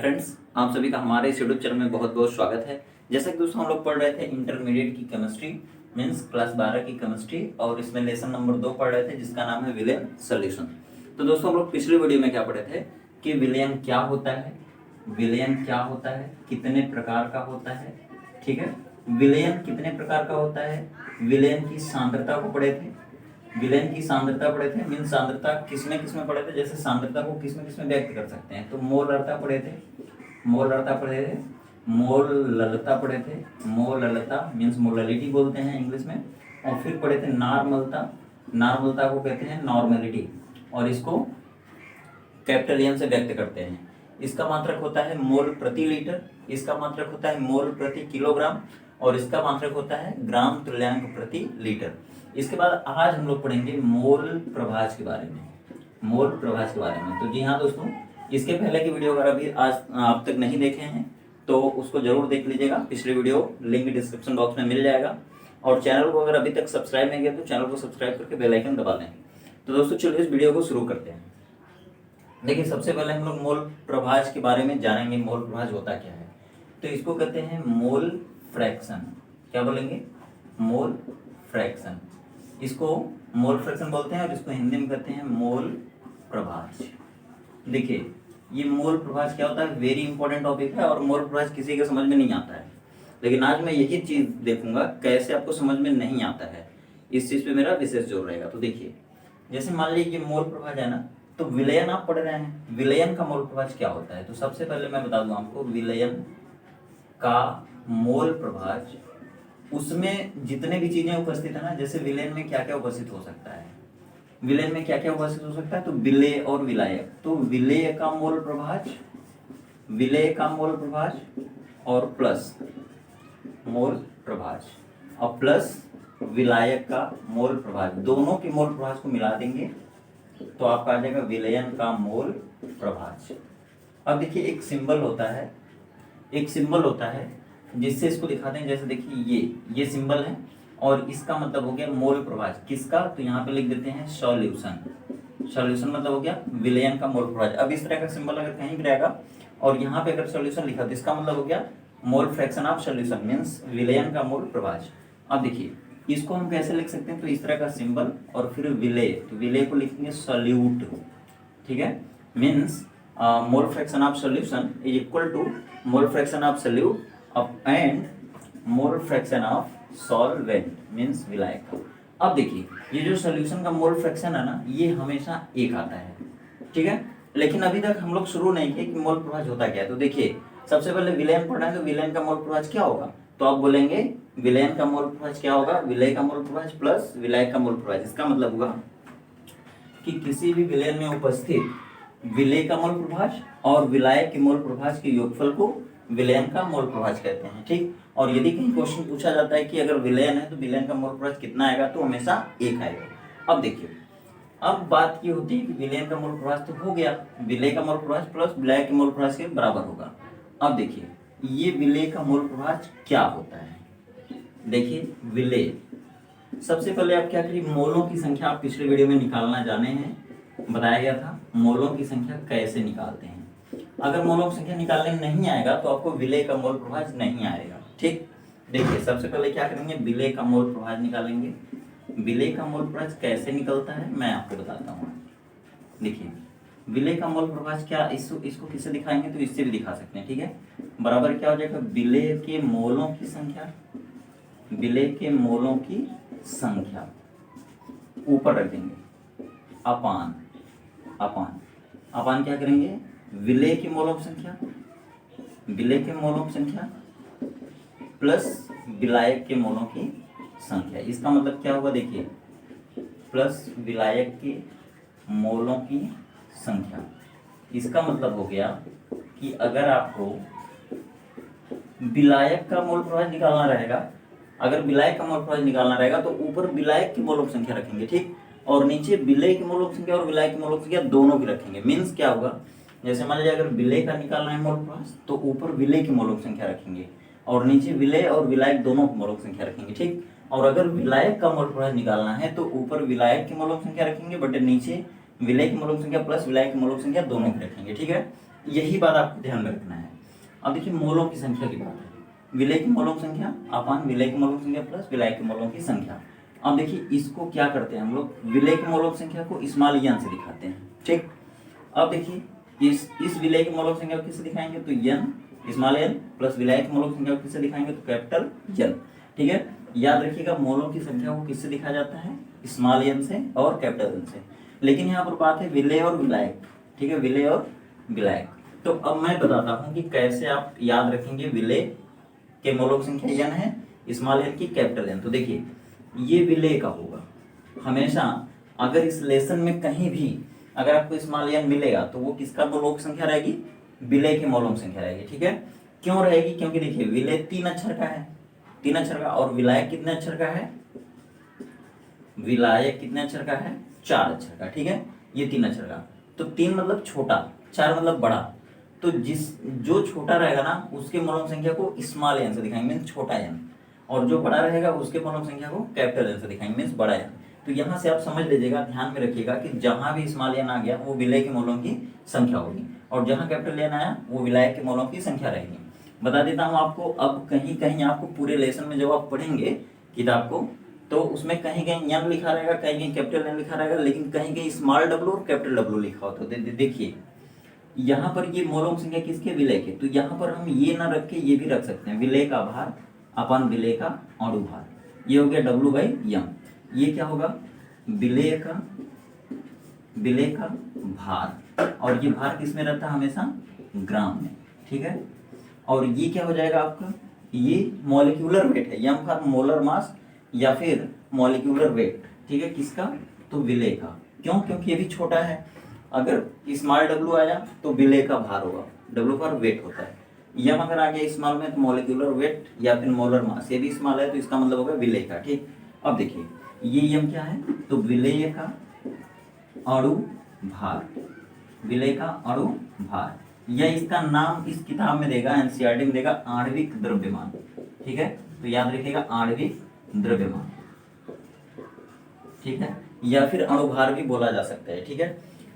Friends, आप सभी का हमारे इस यूट्यूब चैनल में बहुत बहुत स्वागत है। जैसा कि दोस्तों हम लोग पढ़ रहे थे इंटरमीडिएट की केमिस्ट्री मीन्स क्लास 12 की केमिस्ट्री, और इसमें लेसन नंबर 2 पढ़ रहे थे जिसका नाम है विलेन सॉल्यूशन। तो दोस्तों हम लोग पिछले वीडियो में क्या पढ़े थे कि विलेन क्या होता है, विलेन क्या होता है, कितने प्रकार का होता है। ठीक है, विलेन कितने प्रकार का होता है, विलेन की सांद्रता को पढ़े थे, विलेन की सांद्रता पढ़े थे। मीन सांद्रता किसमें पढ़े थे, जैसे सांद्रता को किसमें व्यक्त कर सकते हैं, तो मोलरता पढ़े थे, मोलरता पढ़े थे, मोल ललता पढ़े थे, मोल ललता मीन्स मोललिटी बोलते हैं इंग्लिश में। और फिर पढ़े थे नॉर्मलता, नॉर्मलता को कहते हैं नॉर्मेलिटी, और इसको कैपिटल एम से व्यक्त करते हैं। इसका मात्रक होता है मोल प्रति लीटर, इसका मात्रक होता है मोल प्रति किलोग्राम, और इसका मात्रक होता है ग्राम तुल्यांक प्रति लीटर। इसके बाद आज हम लोग पढ़ेंगे मोल प्रभाज के बारे में, मोल प्रभाज के बारे में। तो जी हाँ दोस्तों, इसके पहले की वीडियो अगर अभी आज आप तक नहीं देखे हैं तो उसको जरूर देख लीजिएगा। पिछले वीडियो लिंक डिस्क्रिप्शन बॉक्स में मिल जाएगा। और चैनल को अगर अभी तक सब्सक्राइब नहीं किया तो चैनल को सब्सक्राइब करके बेल आइकन दबा लें। तो दोस्तों चलिए इस वीडियो को शुरू करते हैं। देखिए, सबसे पहले हम लोग मोल प्रभाज के बारे में जानेंगे। मोल प्रभाज होता क्या है, तो इसको कहते हैं मोल फ्रैक्शन। क्या बोलेंगे, मोल फ्रैक्शन। इसको मोल फ्रैक्शन बोलते हैं और इसको हिंदी में कहते हैं मोल प्रभाज। देखिए, ये मोल प्रभाज क्या होता है, वेरी इंपॉर्टेंट टॉपिक है, और मोल प्रभाज किसी के समझ में नहीं आता है, लेकिन आज मैं यही चीज देखूंगा कैसे आपको समझ में नहीं आता है। इस चीज पे मेरा विशेष जोर रहेगा। तो देखिए, जैसे मान लीजिए ये मोल प्रभाज है ना, तो विलयन आप पढ़ रहे हैं, विलयन का मोल प्रभाज क्या होता है। तो सबसे पहले मैं बता दूं आपको, विलयन का मोल प्रभाज, उसमें जितने भी चीजें उपस्थित है ना, जैसे विलेन में क्या क्या उपस्थित हो सकता है, विलेन में क्या क्या उपस्थित हो सकता है, तो विलेय और विलायक। तो विलेय का मोल प्रभाज, विलेय का मोल प्रभाज और प्लस मोल प्रभाज, और प्लस विलायक का मोल प्रभाज, दोनों के मोल प्रभाज को मिला देंगे तो आपका आ जाएगा विलयन का मोल प्रभाज। अब देखिए, एक सिंबल होता है, एक सिंबल होता है जिससे इसको दिखाते हैं। जैसे देखिए, ये सिंबल है और इसका मतलब हो गया मोल प्रभाज। किसका, तो यहाँ पे लिख देते हैं सॉल्यूशन। सॉल्यूशन मतलब हो गया विलयन का मोल प्रभाज। अब इस तरह का सिंबल अगर कहीं भी रहेगा और यहाँ पे अगर सॉल्यूशन लिखा तो इसका मतलब हो गया मोल फ्रैक्शन ऑफ सॉल्यूशन मीन्स विलयन का मोल प्रभाज। अब देखिए, इसको हम कैसे लिख सकते हैं, तो इस तरह का सिंबल और फिर विलेय, तो विलेय को लिखेंगे सॉल्यूट। ठीक है, means mole fraction of solution is equal to mole fraction of solute and mole fraction of solvent means विलायक। अब देखिए, ये जो सॉल्यूशन का मोल फ्रैक्शन है ना, ये हमेशा एक आता है। ठीक है, लेकिन अभी तक हम लोग शुरू नहीं किए कि मोल प्रभाज होता क्या है। तो देखिए, सबसे पहले विलयन पढ़ना है, तो विलयन का मोल प्रभाज क्या होगा, तो आप बोलेंगे विलयन का मोल प्रभाज क्या होगा, विलय का मोल प्रभाज प्लस विलायक का मोल प्रभाज। इसका मतलब होगा कि किसी भी विलयन में उपस्थित विलेय का मोल प्रभाज और विलायक के मोल प्रभाज के योगफल को विलयन का मोल प्रभाज कहते हैं। ठीक, और यदि कहीं क्वेश्चन पूछा जाता है कि अगर विलयन है तो विलयन का मोल प्रभाज कितना आएगा, तो हमेशा 1 आएगा। अब देखिए, अब बात ये होती है कि विलयन का मोल प्रभाज तो हो गया, विलेय का मोल प्रभाज प्लस विलायक के मोल प्रभाज के बराबर होगा। अब देखिए, ये विलेय का मोल प्रभाज क्या होता है। देखिए, विलेय, सबसे पहले आप क्या करिए, मोलों की संख्या आप पिछले वीडियो में निकालना जाने हैं, बताया गया था मोलों की संख्या कैसे निकालते हैं। अगर मोलों की संख्या निकालने में नहीं आएगा तो आपको विलेय का मोल प्रभाज नहीं आएगा। ठीक, देखिए, सबसे पहले क्या करेंगे, विलेय का मोल प्रभाज निकालेंगे। विलेय का मोल प्रभाज कैसे निकलता है मैं आपको बताता हूँ। देखिए, विलेय का मोल प्रभाज क्या, इसको किससे दिखाएंगे, तो इससे भी दिखा सकते हैं। ठीक है, बराबर क्या हो जाएगा, विलेय के मोलों की संख्या, विलेय के मोलों की संख्या ऊपर रख देंगे अपान, अपान, अपान क्या करेंगे, विलेय के मोलों की संख्या, विलेय के मोलों की संख्या प्लस विलायक के मोलों की संख्या। इसका मतलब क्या होगा, देखिए, प्लस विलायक के मोलों की संख्या। इसका मतलब हो गया कि अगर आपको विलायक का मोल प्रभाज निकालना रहेगा, अगर विलायक का मोल प्रभाज निकालना रहेगा तो ऊपर विलायक की मोलों की संख्या रखेंगे। ठीक, और नीचे विलेय की मोलों की संख्या और विलायक की मोलों की संख्या दोनों की रखेंगे। मीन्स क्या होगा, जैसे मान लीजिए अगर विलेय का निकालना है मोल प्रभाज तो ऊपर विलेय की मोलों की संख्या रखेंगे और नीचे विलेय और विलायक दोनों की मोलों की संख्या रखेंगे। ठीक, और अगर विलायक का मोल प्रभाज निकालना है तो ऊपर विलायक की मोलों की संख्या रखेंगे बट नीचे विलेय की मोलों की संख्या प्लस विलायक की मोलों की संख्या दोनों की रखेंगे। ठीक है, यही बात आपको ध्यान में रखना है। अब देखिए मोलों की संख्या की बात है, विलय की मोलों की संख्या अपान विलय की मोलों की संख्या प्लस विलय की मोलों की संख्या। अब देखिए इसको क्या करते हैं हम लोग, विलय की मोलों की संख्या को स्मॉल एन से दिखाते हैं, ठीक। अब देखिए इस विलय की मोलों की संख्या को किससे दिखाएंगे, तो एन स्मॉल एन प्लस विलय की मोलों की संख्या को किससे दिखाएंगे, तो कैपिटल एन, ठीक है। याद रखिएगा मोलों की संख्या को किससे दिखाया जाता है, स्मॉल एन से और कैपिटल एन से। लेकिन यहाँ पर बात है विलय और विलायक, ठीक है, विलय और विलायक। तो अब मैं बताता हूँ कि कैसे आप याद रखेंगे विलय के मोलों की संख्या एन है, स्मॉल एन की कैपिटल एन। तो देखिए ये विलय का होगा हमेशा, अगर इस लेसन में कहीं भी अगर आपको स्मॉल एन मिलेगा तो वो किसका मोलों की संख्या रहेगी, विलय के मोलों की संख्या रहेगी, ठीक है। क्यों रहेगी, क्योंकि देखिए विलय 3 अक्षर का है, 3 अक्षर का, और विलायक कितने अक्षर का है, विलायक कितने अक्षर का है, 4 अक्षर का, ठीक है। ये 3 अक्षर का, तो 3 मतलब छोटा, 4 मतलब बड़ा। तो जो छोटा रहेगा ना उसके मोलों की संख्या को स्मॉल एन से दिखाएंगे, मीन्स छोटा एन, और जो बड़ा रहेगा उसके मोलों की संख्या को कैपिटल एन से दिखाएंगे, मीन्स बड़ा एन। तो यहाँ से आप समझ लीजिएगा, ध्यान में रखिएगा कि जहां भी स्मॉल एन आ गया वो विलय के मोलों की संख्या होगी, और जहां कैपिटल एन आया वो विलायक के मोलों की संख्या रहेगी। बता देता हूँ आपको, अब कहीं कहीं आपको पूरे लेसन में जब आप पढ़ेंगे किताब को तो उसमें कहीं कहीं एन लिखा रहेगा, कहीं कहीं कैपिटल एन लिखा रहेगा, लेकिन कहीं कहीं स्मॉल डब्ल्यू और कैपिटल डब्ल्यू लिखा होता है। देखिए यहाँ पर ये मोलों की संख्या किसके, विलय के, तो यहाँ पर हम ये ना रख के ये भी रख सकते हैं, विलय का भार अपन विलय का अणुभार, ये हो गया W/m। ये क्या होगा, विलय का भार, और ये भार किस में रहता है, हमेशा ग्राम में, ठीक है। और ये क्या हो जाएगा आपका, ये मॉलिक्यूलर वेट है, m फॉर मोलर मास या फिर मॉलिक्यूलर वेट, ठीक है, किसका, तो विलय का। क्यों, क्योंकि ये भी छोटा है, अगर स्मॉल w आया तो विलय का भार होगा, w फॉर वेट होता है, m अगर आ गया स्मॉल में तो मॉलिक्यूलर वेट या फिर मोलर मास, ये भी स्मॉल है तो इसका मतलब होगा विलय का, ठीक। अब देखिए ये m क्या है, तो विलय का अणु भार, विलय का अणु भार, या इसका नाम इस किताब में देगा, एनसीईआरटी में देगा आणविक द्रव्यमान, ठीक है। तो याद रखिएगा आणविक द्रव्यमान, ठीक है, या फिर अणुभार भी बोला जा सकता है, ठीक है।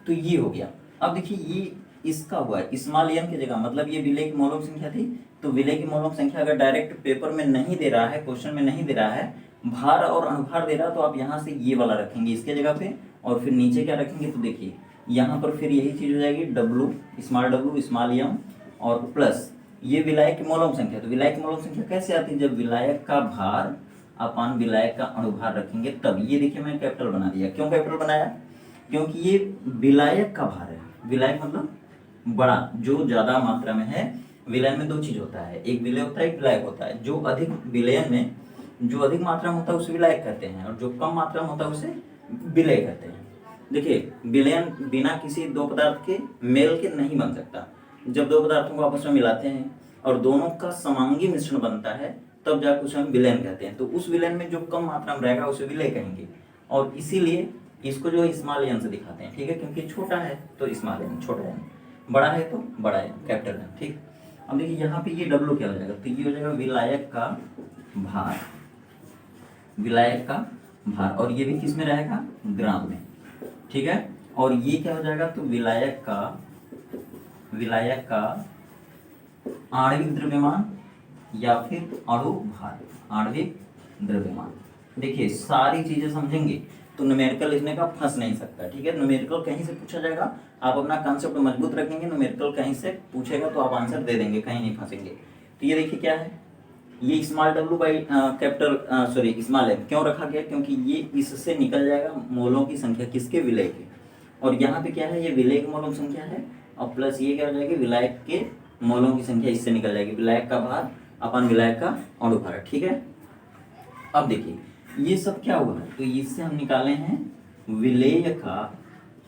तो ये हो गया। अब देखिए ये इसका हुआ है स्मॉल एन की जगह, मतलब ये विलय की मोलों की संख्या थी, तो विलय की मोलों की संख्या अगर डायरेक्ट पेपर में नहीं दे रहा है, क्वेश्चन में नहीं दे रहा है, भार और अणुभार दे रहा, तो आप यहाँ से ये वाला रखेंगे इसके जगह पे, और फिर नीचे क्या रखेंगे, तो देखिए यहाँ पर फिर यही चीज हो जाएगी W स्मॉल m और प्लस ये विलायक की मोलों की संख्या। तो विलायक की मोलों की संख्या कैसे आती है, जब विलायक का भार अपन विलायक का अणुभार रखेंगे तब। ये देखिए मैं कैपिटल बना दिया, क्यों कैपिटल बनाया, क्योंकि ये विलायक का भार है, विलायक मतलब बड़ा, जो ज्यादा मात्रा में है। विलयन में 2 चीज होता है, एक विलय होता है, एक विलायक होता है। जो अधिक विलयन में जो अधिक मात्रा में होता है उसे विलायक कहते हैं, और जो कम मात्रा में होता है उसे विलय कहते हैं। देखिए विलयन बिना किसी 2 पदार्थ के मेल के नहीं बन सकता। जब 2 पदार्थों को आपस में मिलाते हैं और दोनों का समांगी मिश्रण बनता है तब जाकर उसे हम विलयन कहते हैं। तो उस विलयन में जो कम मात्रा में रहेगा उसे विलय कहेंगे, और इसीलिए इसको जो स्मॉल एन से दिखाते हैं, ठीक है, क्योंकि छोटा है तो स्मॉल एन, छोटा एन, बड़ा है तो बड़ा एन, कैपिटल एन, ठीक। अब देखिए यहाँ पे ये W क्या हो जाएगा, तो ये हो जाएगा विलायक का भार, विलायक का भार, और ये भी किस में रहेगा, ग्राम में, ठीक है। और ये क्या हो जाएगा, तो विलायक का आणविक द्रव्यमान या फिर अणु भार, आणविक द्रव्यमान। देखिए सारी चीजें समझेंगे तो न्यूमेरिकल लिखने का फंस नहीं सकता, ठीक है। न्यूमेरिकल कहीं से पूछा जाएगा, आप अपना कॉन्सेप्ट मजबूत रखेंगे, न्यूमेरिकल कहीं से पूछेगा तो आप आंसर दे देंगे, कहीं नहीं फंसेंगे। तो ये देखिए क्या है, ये small W by capital small m क्यों रखा गया, क्योंकि ये इससे निकल जाएगा मोलों की संख्या किसके, विलय के, और यहाँ पे क्या है, ये विलय के मोलों की संख्या है, और प्लस ये क्या हो जाएगी, विलायक के मोलों की संख्या इससे निकल जाएगी, विलायक का भार अपन विलायक का अणुभार, ठीक है। अब देखिए ये सब क्या हुआ है, तो इससे हम निकाले हैं विलेय का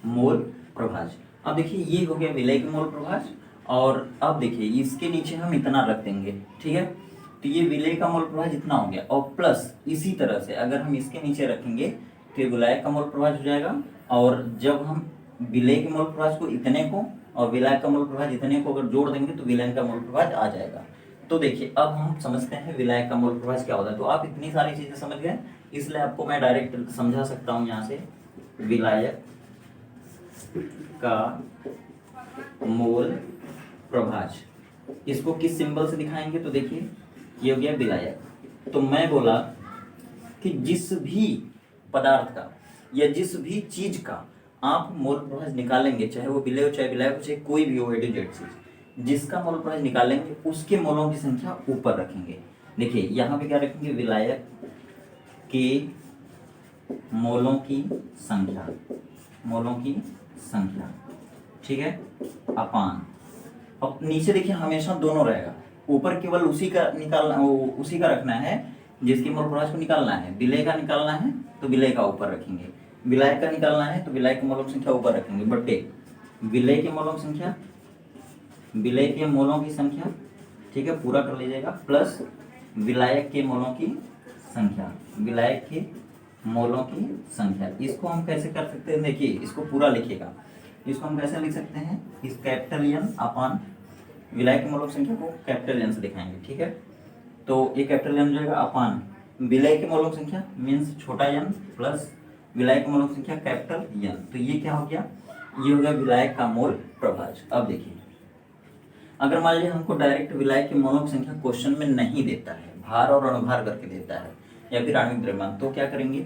मोल प्रभाज। अब देखिए ये हो गया विलेय का मोल प्रभाज, और अब देखिए इसके नीचे हम इतना रख देंगे, ठीक है। तो ये विलेय का मोल प्रभाज इतना हो गया, और प्लस इसी तरह से अगर हम इसके नीचे रखेंगे तो ये विलायक का मोल प्रभाज हो जाएगा, और जब हम विलेय के मोल प्रभाज को इतने को और विलायक का मोल प्रभाज इतने को अगर जोड़ देंगे तो विलयन का मोल प्रभाज आ जाएगा। तो देखिए अब हम समझते हैं विलायक का मोल प्रभाज क्या होता है। तो आप इतनी सारी चीजें समझ गए, इसलिए आपको मैं डायरेक्ट समझा सकता हूँ यहाँ से, विलायक का मोल प्रभाज। इसको किस सिंबल से दिखाएंगे? तो देखिए ये हो गया विलायक। तो मैं बोला कि जिस भी पदार्थ का या जिस भी चीज का आप मोल प्रभाज निकालेंगे, चाहे वो विलेय हो चाहे विलायक हो चाहे कोई भी हो, A to Z चीज, जिसका मोल प्रभाज निकालेंगे उसके मोलों की संख्या ऊपर रखेंगे। देखिए यहाँ पे क्या रखेंगे? विलायक के मोलों की संख्या, मोलों की संख्या, ठीक है, अपान। अब नीचे देखिए हमेशा दोनों रहेगा, ऊपर केवल उसी का निकालना, उसी का रखना है जिसकी मोल प्रभाज को निकालना है। विलेय का निकालना है तो विलेय का ऊपर रखेंगे, विलायक का निकालना है तो विलायक की मोलों की संख्या ऊपर रखेंगे, बटे विलेय के मोलों की संख्या, विलेय के मोलों की संख्या, ठीक है, पूरा कर लीजिएगा, प्लस विलायक के मोलों की संख्या, विलायक के मोलों की संख्या। इसको हम कैसे कर सकते हैं? देखिए इसको पूरा लिखिएगा। इसको हम कैसे लिख सकते हैं? इस कैपिटल एन अपान विलायक के मोलों की संख्या को कैपिटल एन से दिखाएंगे, ठीक है। तो ये कैपिटल एन जाएगा अपान विलय के मोलों की संख्या मीन्स छोटा एन प्लस विलायक के मोलों की संख्या कैपिटल एन। तो ये क्या हो गया? ये हो गया विलायक का मोल प्रभाज। अब देखिए अगर मान लीजिए हमको डायरेक्ट विलायक के मोलों की संख्या क्वेश्चन में नहीं देता है, भार और अणुभार करके देता है या फिर आणविक द्रव्यमान, तो क्या करेंगे?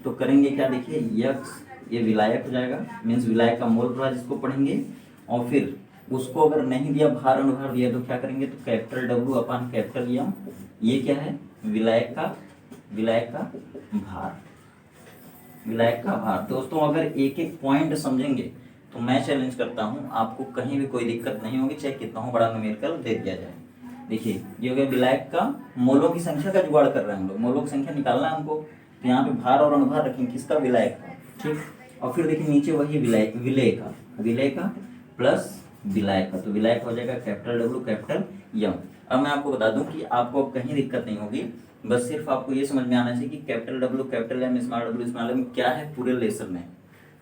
तो करेंगे क्या? देखिए यक्स ये विलायक हो जाएगा मीन्स विलायक का मोल प्रभाज इसको पढ़ेंगे, और फिर उसको अगर नहीं दिया भार अणुभार दिया तो क्या करेंगे? तो कैपिटल डब्ल्यू अपान कैपिटल एम, ये क्या है? विलायक का भार, विलायक का भार। दोस्तों अगर एक एक पॉइंट समझेंगे तो मैं चैलेंज करता हूं आपको कहीं भी कोई दिक्कत नहीं होगी, चाहे कितना हो बड़ा न्यूमेरिकल दे दिया जाए। देखिए ये हो गया विलायक का मोलों की संख्या का जुगाड़ कर रहे हैं हम लोग, मोलों की संख्या निकालना है हमको, तो यहाँ पे भार और अणुभार रखेंगे किसका? विलायक का, ठीक। और फिर देखिए नीचे वही विलय का प्लस विलायक का, तो विलायक हो जाएगा कैपिटल डब्ल्यू कैपिटल एम। अब मैं आपको बता दूं कि आपको कहीं दिक्कत नहीं होगी, बस सिर्फ आपको ये समझ में आना चाहिए कि capital W capital M small W small M क्या है पूरे लेसन में,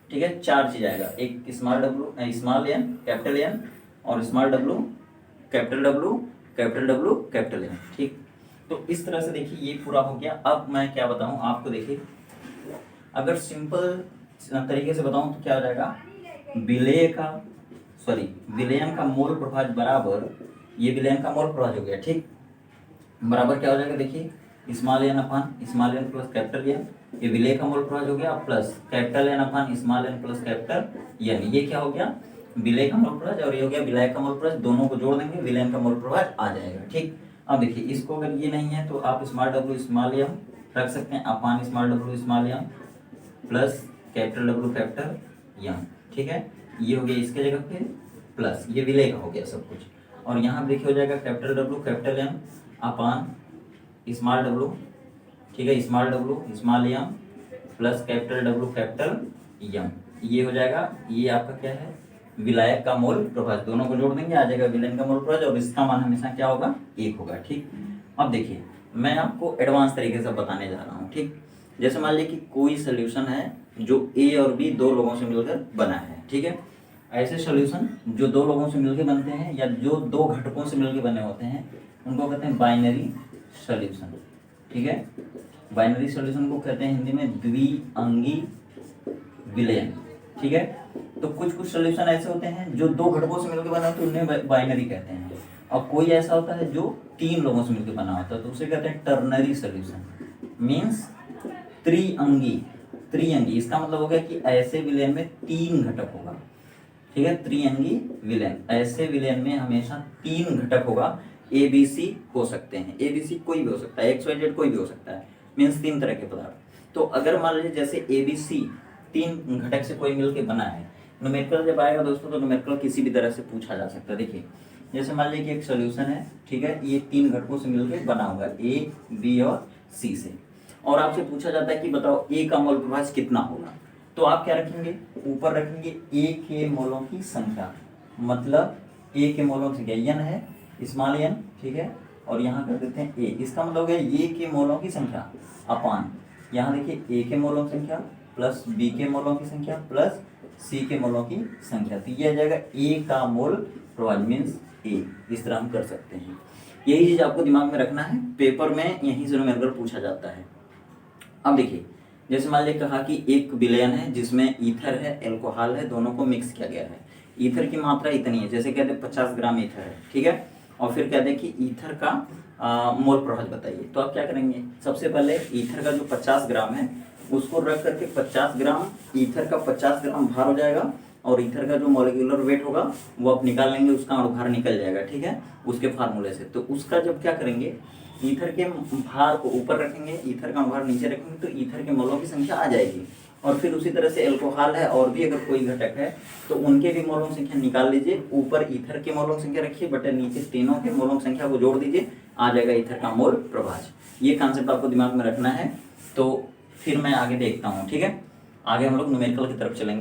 ठीक है। चार चीज आएगा, एक small W small N capital N, और small W capital W capital N, ठीक। तो इस तरह से देखिए ये पूरा हो गया। अब मैं क्या बताऊं आपको, देखिए अगर सिंपल तरीके से बताऊं तो क्या हो जाएगा? विलयन का मोल प्रभाज बराबर, ये विलयन का मोल प्रभाज हो गया, ठीक, बराबर क्या हो जाएगा? देखिए small N upon small N plus capital N, ये विलय का मोल प्रभाज हो गया, plus capital N upon small N plus capital N, ये क्या हो गया? विलय का मोल प्रभाज, और ये हो गया विलायक का मोल प्रभाज, दोनों को जोड़ देंगे विलयन का मोल प्रभाज आ जाएगा, ठीक। अब देखिए इसको अगर ये नहीं है तो आप स्मॉल डब्ल्यू स्मॉल एम रख सकते हैं upon small W small M plus capital W capital M, ठीक है। ये हो गया इसके जगह पे प्लस ये विलय का हो गया सब कुछ, और यहाँ देखिए हो जाएगा capital W capital M upon small W, ठीक है, small W small M plus capital W capital M, ये हो जाएगा, ये आपका क्या है? विलायक का मोल प्रभाज, दोनों को जोड़ देंगे आ जाएगा विलयन का मोल प्रभाज, और इसका मान हमेशा क्या होगा? 1 होगा, ठीक। अब देखिए मैं आपको एडवांस तरीके से बताने जा रहा हूँ, ठीक। जैसे मान लीजिए कि कोई सोल्यूशन है जो ए और बी दो लोगों से मिलकर बना है, ठीक है। ऐसे सोल्यूशन जो दो लोगों से मिलकर बनते हैं या जो दो घटकों से मिलकर बने होते हैं उनको कहते हैं बाइनरी सोल्यूशन, ठीक है। बाइनरी सोल्यूशन को कहते हैं हिंदी में द्विअंगी विलयन, ठीक है। तो कुछ सोल्यूशन ऐसे होते हैं जो दो घटकों से मिलकर बना होता है उन्हें बाइनरी कहते हैं, और कोई ऐसा होता है जो 3 लोगों से मिलकर बना होता है तो उसे कहते हैं टर्नरी सोल्यूशन, मीन्स त्रिअंगी। इसका मतलब हो गया कि ऐसे विलयन में 3 घटक होगा, ठीक है, त्रिअंगी विलयन। ऐसे विलयन में हमेशा 3 घटक होगा, ए बी सी हो सकते हैं, ए बी सी कोई भी हो सकता है, एक्स वाई जेड कोई भी हो सकता है, मीन्स 3 तरह के पदार्थ। तो अगर मान लीजिए जैसे ए बी सी 3 घटक से कोई मिलकर बना है, न्यूमेरिकल जब आएगा दोस्तों तो न्यूमेरिकल किसी भी तरह से पूछा जा सकता है। देखिए जैसे मान लीजिए कि एक सोल्यूशन है, ठीक है, ये 3 घटकों से मिलकर बना होगा ए बी और सी से, और आपसे पूछा जाता है कि बताओ ए का मोल प्रभाज कितना होगा, तो आप क्या रखेंगे? ऊपर रखेंगे ए के मोलों की संख्या, मतलब ए के मोलों की संख्या एन है स्मॉल एन, ठीक है, और यहाँ कर देते हैं ए, इसका मतलब हो गया ए के मोलों की संख्या अपान, यहाँ देखिए ए के मोलों की संख्या प्लस बी के मोलों की संख्या प्लस सी के मोलों की संख्या, तो ये आ जाएगा ए का मोल प्रभाज मीन्स ए। इस तरह हम कर सकते हैं, यही चीज आपको दिमाग में रखना है, पेपर में यहीं से न्यूमेरिकल पूछा जाता है। अब देखिए जैसे मान लीजिए कहा कि एक विलयन है जिसमें ईथर है एल्कोहल है, दोनों को मिक्स किया गया है, ईथर की मात्रा इतनी है, जैसे कहते 50 ग्राम ईथर है, ठीक है, और फिर कहते हैं कि ईथर का मोल प्रभाज बताइए। तो आप क्या करेंगे, सबसे पहले ईथर का जो 50 ग्राम है उसको रख करके 50 ग्राम ईथर का 50 ग्राम भार हो जाएगा, और ईथर का जो मॉलिक्यूलर वेट होगा वो आप निकाल लेंगे, उसका अणुभार निकल जाएगा, ठीक है, उसके फार्मूले से। तो उसका जब क्या करेंगे, ईथर के भार को ऊपर रखेंगे, ईथर का अणुभार नीचे रखेंगे, तो ईथर के मोलों की संख्या आ जाएगी। और फिर उसी तरह से एल्कोहल है और भी अगर कोई घटक है तो उनके भी मोलों की संख्या निकाल लीजिए, ऊपर ईथर के मोलों की संख्या रखिए, बटे नीचे तीनों के मोलों की संख्या को जोड़ दीजिए, आ जाएगा ईथर का मोल प्रभाज। ये कॉन्सेप्ट आपको दिमाग में रखना है। तो फिर मैं आगे देखता हूँ, ठीक है, आगे हम लोग न्यूमेरिकल की तरफ चलेंगे।